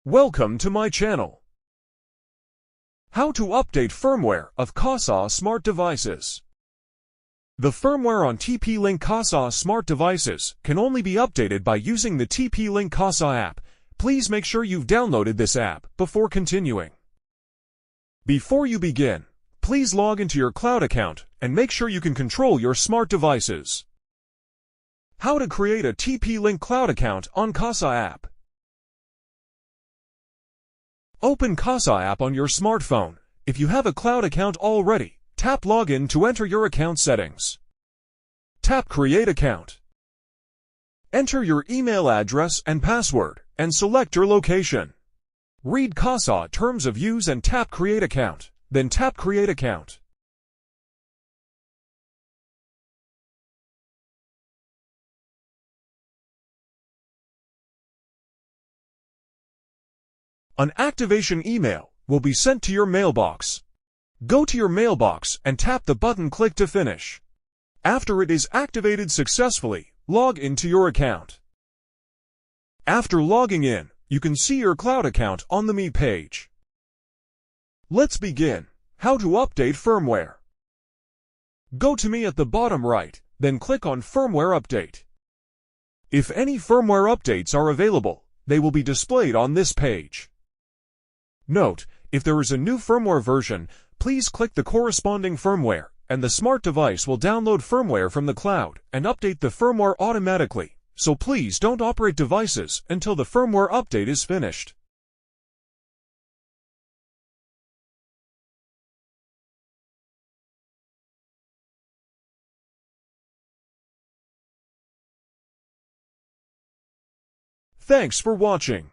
Welcome to my channel. How to update firmware of Kasa smart devices. The firmware on TP-Link Kasa smart devices can only be updated by using the TP-Link Kasa app. Please make sure you've downloaded this app before continuing. Before you begin, please log into your cloud account and make sure you can control your smart devices. How to create a TP-Link cloud account on Kasa app. Open Kasa app on your smartphone. If you have a cloud account already, tap Login to enter your account settings. Tap Create Account. Enter your email address and password, and select your location. Read Kasa Terms of Use and tap Create Account, then tap Create Account. An activation email will be sent to your mailbox. Go to your mailbox and tap the button Click to finish. After it is activated successfully, log into your account. After logging in, you can see your cloud account on the Me page. Let's begin. How to update firmware. Go to Me at the bottom right, then click on Firmware Update. If any firmware updates are available, they will be displayed on this page. Note, if there is a new firmware version, please click the corresponding firmware, and the smart device will download firmware from the cloud and update the firmware automatically, so please don't operate devices until the firmware update is finished. Thanks for watching.